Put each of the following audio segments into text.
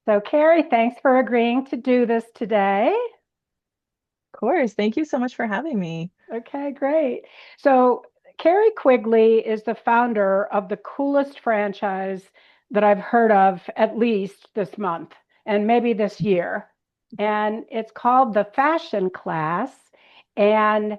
So, Kerri, thanks for agreeing to do this today. Of course. Thank you so much for having me. Okay, great. So, Kerri Quigley is the founder of the coolest franchise that I've heard of, at least this month and maybe this year. And it's called the Fashion Class. And,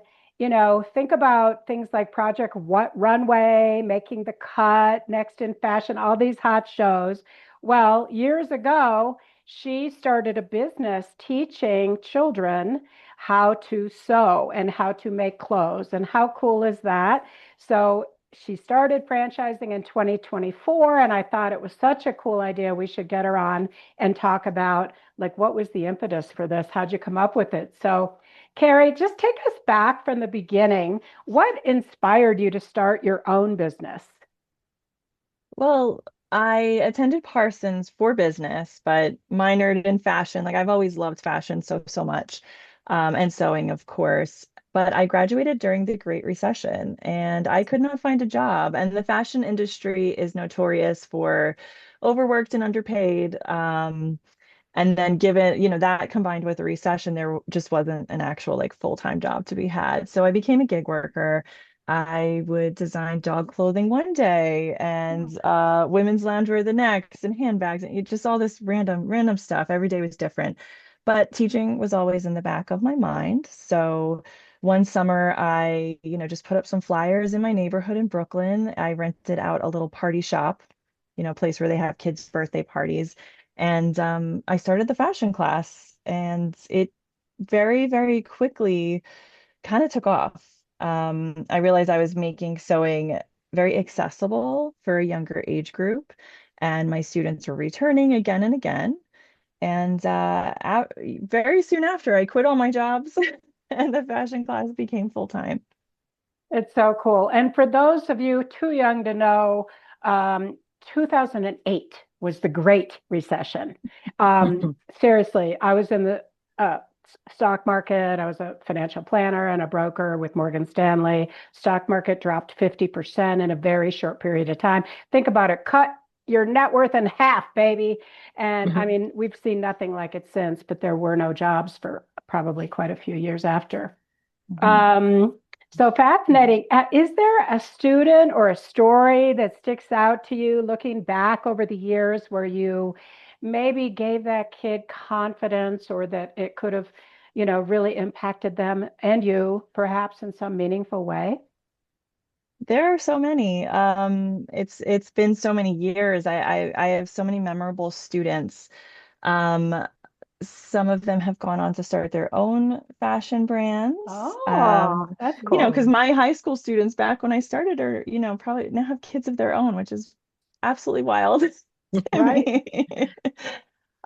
think about things like Project What Runway, Making the Cut, Next in Fashion, all these hot shows. Well, years ago, she started a business teaching children how to sew and how to make clothes. And how cool is that? So she started franchising in 2024, and I thought it was such a cool idea. We should get her on and talk about like what was the impetus for this? How'd you come up with it? So, Kerri, just take us back from the beginning. What inspired you to start your own business? Well, I attended Parsons for business, but minored in fashion. Like I've always loved fashion so much, and sewing, of course. But I graduated during the Great Recession and I could not find a job. And the fashion industry is notorious for overworked and underpaid. And then given, that combined with the recession, there just wasn't an actual like full-time job to be had. So I became a gig worker. I would design dog clothing one day and women's loungewear the next and handbags and just all this random stuff. Every day was different. But teaching was always in the back of my mind. So one summer I, just put up some flyers in my neighborhood in Brooklyn. I rented out a little party shop, place where they have kids' birthday parties. And I started the fashion class, and it very quickly kind of took off. I realized I was making sewing very accessible for a younger age group, and my students were returning again and again. And very soon after, I quit all my jobs, and the fashion class became full time. It's so cool. And for those of you too young to know, 2008 was the Great Recession. Seriously, I was in the uh, stock market. I was a financial planner and a broker with Morgan Stanley. Stock market dropped 50% in a very short period of time. Think about it, cut your net worth in half, baby. And I mean, we've seen nothing like it since, but there were no jobs for probably quite a few years after. Mhm. Um, so fascinating. Is there a student or a story that sticks out to you looking back over the years where you maybe gave that kid confidence or that it could have, really impacted them and you perhaps in some meaningful way? There are so many. It's been so many years. I have so many memorable students. Um, some of them have gone on to start their own fashion brands. Oh, that's Because cool. my high school students back when I started are, probably now have kids of their own, which is absolutely wild to Right. me.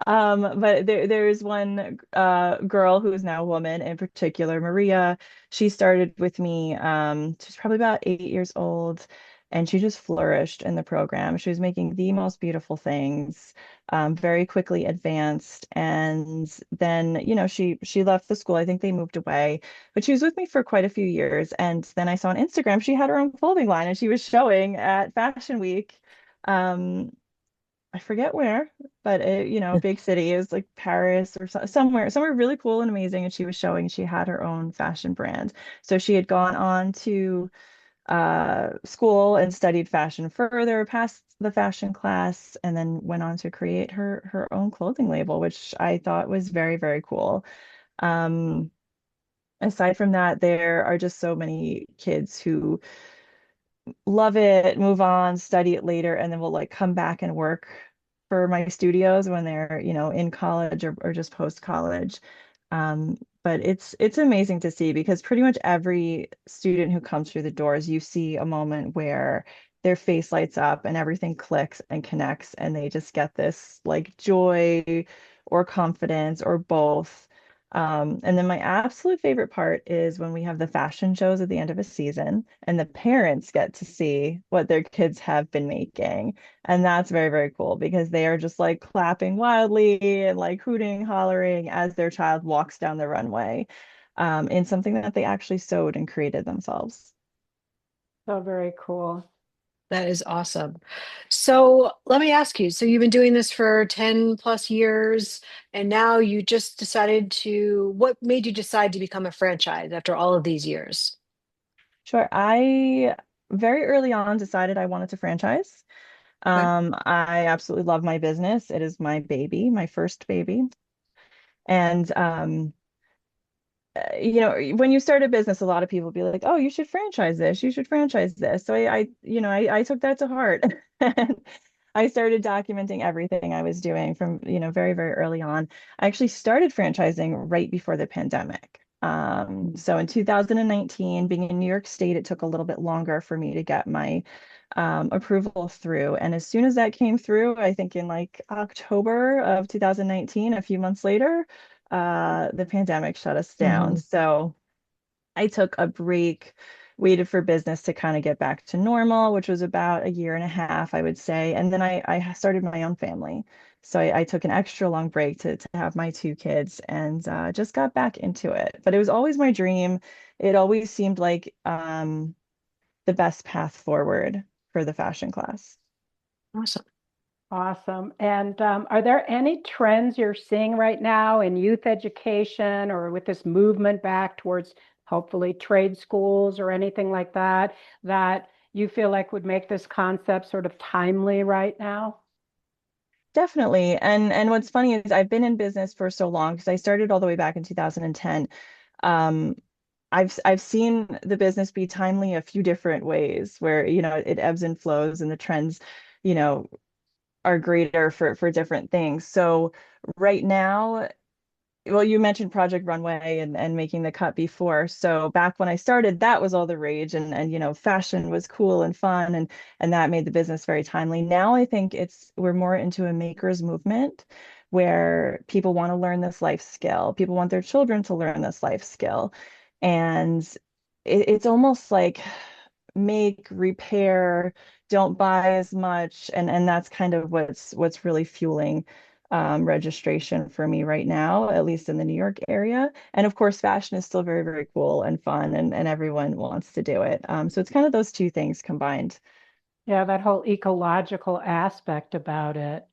But there's one girl who is now a woman in particular, Maria. She started with me. She's probably about 8 years old, and she just flourished in the program. She was making the most beautiful things, very quickly advanced. And then, she left the school. I think they moved away, but she was with me for quite a few years. And then I saw on Instagram she had her own clothing line, and she was showing at Fashion Week. Um, I forget where, but a big city. It was like Paris or somewhere really cool and amazing. And she was showing she had her own fashion brand. So she had gone on to school and studied fashion further, passed the fashion class, and then went on to create her own clothing label, which I thought was very cool. Um, Aside from that, there are just so many kids who love it, move on, study it later, and then will like come back and work for my studios when they're, in college or just post college. But it's amazing to see because pretty much every student who comes through the doors, you see a moment where their face lights up and everything clicks and connects, and they just get this like joy or confidence or both. And then my absolute favorite part is when we have the fashion shows at the end of a season and the parents get to see what their kids have been making. And that's very cool because they are just like clapping wildly and like hooting, hollering as their child walks down the runway, in something that they actually sewed and created themselves. So very cool. That is awesome. So let me ask you, so you've been doing this for 10 plus years, and now you just decided what made you decide to become a franchise after all of these years? Sure. I very early on decided I wanted to franchise. Okay. I absolutely love my business. It is my baby, my first baby. And when you start a business, a lot of people be like, "Oh, you should franchise this. You should franchise this." So I took that to heart. And I started documenting everything I was doing from, very, very early on. I actually started franchising right before the pandemic. So in 2019, being in New York State, it took a little bit longer for me to get my approval through. And as soon as that came through, I think in like October of 2019, a few months later, the pandemic shut us down. Mhm. So I took a break, waited for business to kind of get back to normal, which was about a year and a half, I would say. And then I started my own family. So I took an extra long break to have my two kids and just got back into it. But it was always my dream. It always seemed like the best path forward for the fashion class. Awesome. Awesome. And are there any trends you're seeing right now in youth education or with this movement back towards hopefully trade schools or anything like that that you feel like would make this concept sort of timely right now? Definitely. And what's funny is I've been in business for so long because I started all the way back in 2010. Um, I've seen the business be timely a few different ways where, it ebbs and flows and the trends, you know, are greater for different things. So right now, well, you mentioned Project Runway and making the cut before. So back when I started, that was all the rage and fashion was cool and fun and that made the business very timely. Now I think we're more into a maker's movement where people want to learn this life skill. People want their children to learn this life skill. And it's almost like make, repair, don't buy as much. And that's kind of what's really fueling registration for me right now, at least in the New York area. And of course, fashion is still very, very cool and fun, and everyone wants to do it. So it's kind of those two things combined. Yeah, that whole ecological aspect about it.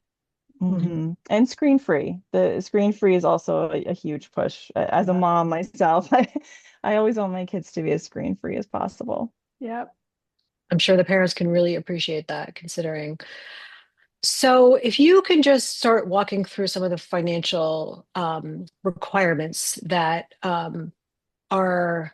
Mhm. And screen free. The screen free is also a huge push. As a Yeah. mom myself, I always want my kids to be as screen free as possible. Yeah. I'm sure the parents can really appreciate that, considering. So, if you can just start walking through some of the financial requirements are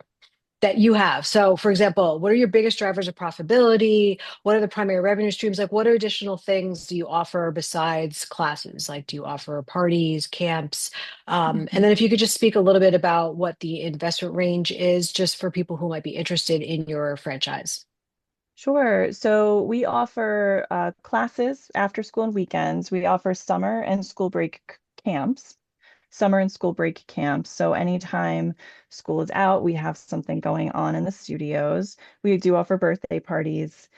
that you have. So, for example, what are your biggest drivers of profitability? What are the primary revenue streams? Like, what additional things do you offer besides classes? Like, do you offer parties, camps? And Mhm. then, if you could just speak a little bit about what the investment range is, just for people who might be interested in your franchise. Sure. So we offer classes after school and weekends. We offer summer and school break camps, summer and school break camps. So anytime school is out, we have something going on in the studios. We do offer birthday parties.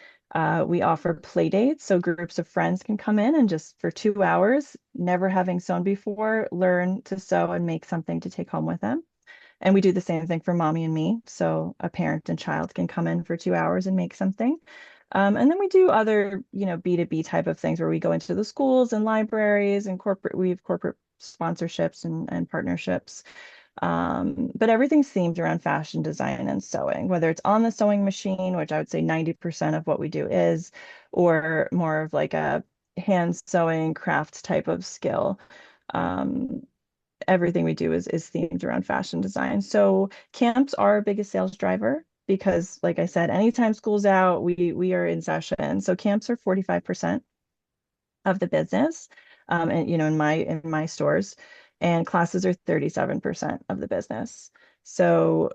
We offer play dates, so groups of friends can come in and just for 2 hours, never having sewn before, learn to sew and make something to take home with them. And we do the same thing for mommy and me. So a parent and child can come in for 2 hours and make something. And then we do other, B2B type of things where we go into the schools and libraries and we have corporate sponsorships and partnerships. But everything's themed around fashion design and sewing, whether it's on the sewing machine, which I would say 90% of what we do is, or more of like a hand sewing craft type of skill. Um, Everything we do is themed around fashion design. So camps are our biggest sales driver because, like I said, anytime school's out, we are in session. So camps are 45% of the business, and in my stores, and classes are 37% of the business. So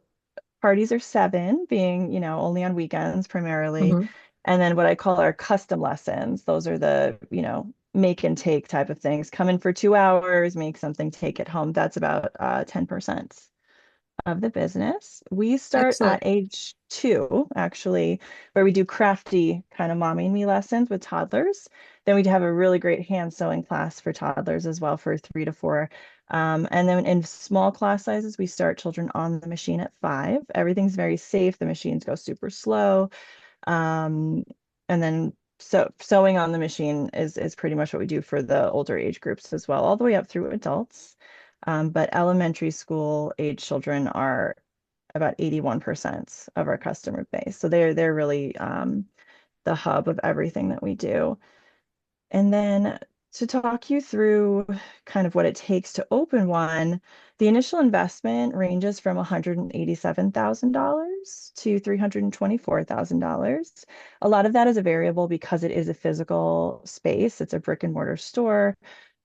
parties are seven, being, only on weekends primarily. Mhm. And then what I call our custom lessons, those are the, make and take type of things. Come in for 2 hours, make something, take it home. That's about 10% of the business. We start at Excellent. age 2, actually, where we do crafty kind of mommy and me lessons with toddlers. Then we have a really great hand sewing class for toddlers as well for 3 to 4. And then in small class sizes, we start children on the machine at 5. Everything's very safe. The machines go super slow. Um, and then sewing on the machine is pretty much what we do for the older age groups as well, all the way up through adults. But elementary school age children are about 81% of our customer base. So they're really the hub of everything that we do. And then to talk you through kind of what it takes to open one, the initial investment ranges from $187,000 to $324,000. A lot of that is a variable because it is a physical space. It's a brick and mortar store,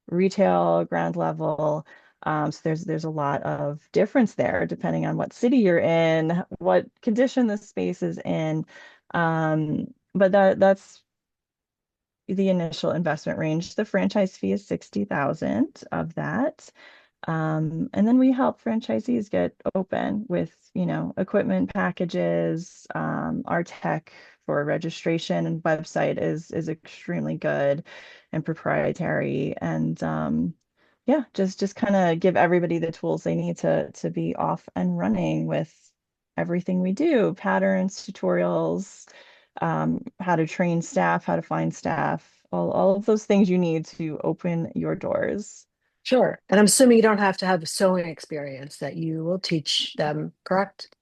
retail, ground level. So there's a lot of difference there depending on what city you're in, what condition the space is in. But that's the initial investment range. The franchise fee is 60,000 of that. And then we help franchisees get open with, equipment packages. Our tech for registration and website is extremely good and proprietary. And yeah, just kind of give everybody the tools they need to be off and running with everything we do, patterns, tutorials, how to train staff, how to find staff, all of those things you need to open your doors. Sure. And I'm assuming you don't have to have a sewing experience, that you will teach them, correct?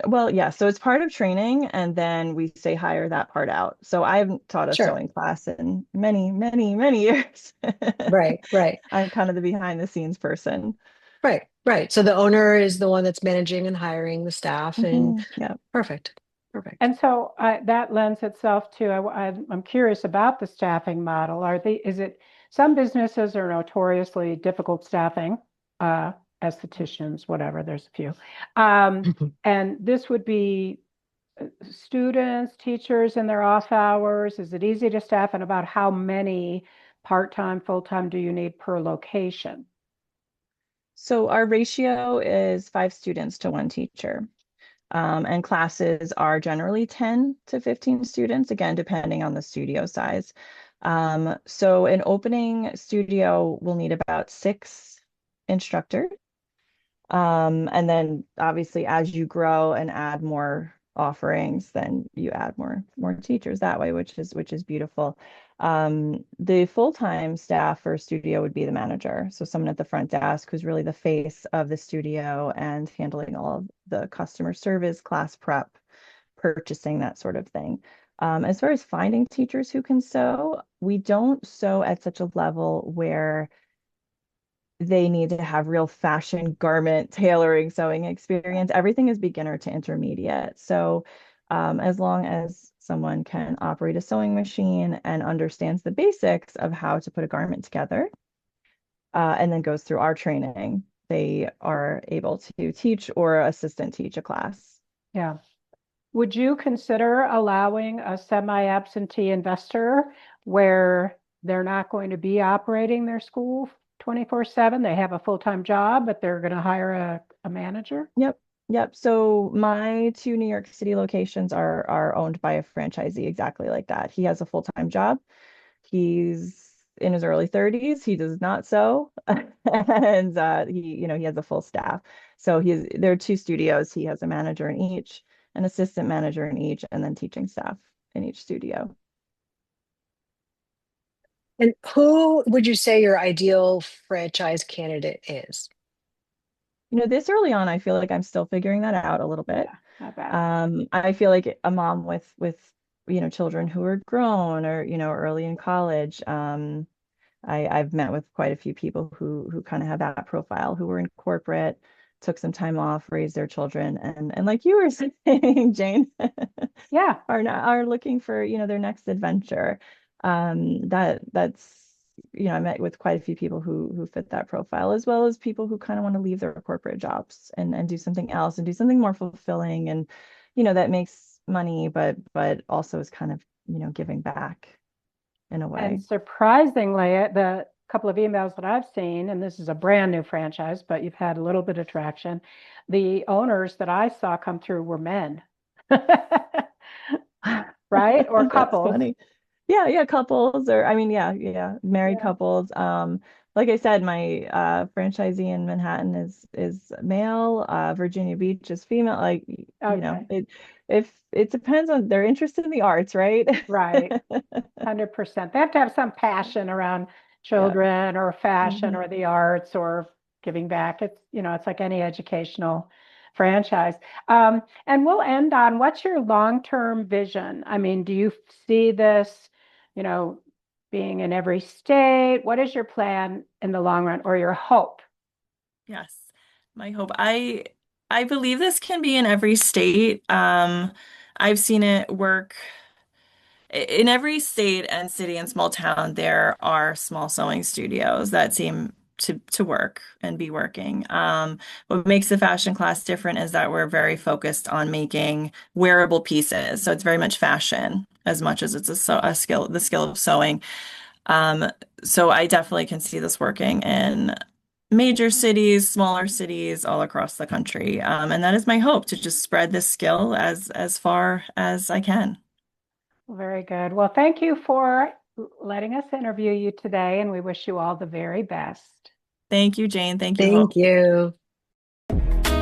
Well, yeah, so it's part of training, and then we say hire that part out. So I haven't taught a Sure. sewing class in many, many, many years. Right, right, I'm kind of the behind the scenes person. right, right. So the owner is the one that's managing and hiring the staff, and Yeah. perfect, perfect. And so that lends itself to, I'm curious about the staffing model. Is it, some businesses are notoriously difficult staffing, estheticians, whatever, there's a few. And this would be students, teachers in their off hours. Is it easy to staff, and about how many part-time, full-time do you need per location? So our ratio is 5 students to 1 teacher. And classes are generally 10 to 15 students, again, depending on the studio size. So an opening studio will need about 6 instructors. And then obviously as you grow and add more offerings, then you add more teachers that way, which is beautiful. The full-time staff for a studio would be the manager. So someone at the front desk who's really the face of the studio and handling all of the customer service, class prep, purchasing, that sort of thing. As far as finding teachers who can sew, we don't sew at such a level where they need to have real fashion garment tailoring sewing experience. Everything is beginner to intermediate. So as long as someone can operate a sewing machine and understands the basics of how to put a garment together, and then goes through our training, they are able to teach or assistant teach a class. Yeah. Would you consider allowing a semi-absentee investor where they're not going to be operating their school 24/7? They have a full-time job, but they're going to hire a manager? Yep. Yep. So my 2 New York City locations are owned by a franchisee exactly like that. He has a full-time job. He's in his early 30s. He does not sew. And he has a full staff. So there are 2 studios. He has a manager in each, an assistant manager in each, and then teaching staff in each studio. And who would you say your ideal franchise candidate is? This early on, I feel like I'm still figuring that out a little bit. Yeah, not bad. I feel like a mom with children who are grown or early in college. I've met with quite a few people who kind of have that profile, who were in corporate, took some time off, raised their children, and like you were saying, Jane, Yeah. are looking for their next adventure. That's I met with quite a few people who fit that profile, as well as people who kind of want to leave their corporate jobs and do something else and do something more fulfilling and that makes money, but also is kind of giving back in a way. And surprisingly, the couple of emails that I've seen, and this is a brand new franchise, but you've had a little bit of traction, the owners that I saw come through were men. Right? Or That's couples. funny. Yeah, couples, or I mean, yeah, married Yeah. couples. Like I said, my franchisee in Manhattan is male, Virginia Beach is female. Like, Okay. if it depends on their interest in the arts, right? Right. 100%. They have to have some passion around Yeah. children or fashion Hmm. or the arts or giving back. It's like any educational franchise. And we'll end on what's your long-term vision? I mean, do you see this, you know, being in every state? What is your plan in the long run or your hope? Yes, my hope. I believe this can be in every state. I've seen it work in every state and city and small town. There are small sewing studios that seem to work and be working. What makes the fashion class different is that we're very focused on making wearable pieces. So it's very much fashion as much as it's a skill, the skill of sewing. Um, so I definitely can see this working in major cities, smaller cities all across the country. And that is my hope to just spread this skill as far as I can. Very good. Well, thank you for letting us interview you today, and we wish you all the very best. Thank you, Jane. Thank you, Thank Hope. you.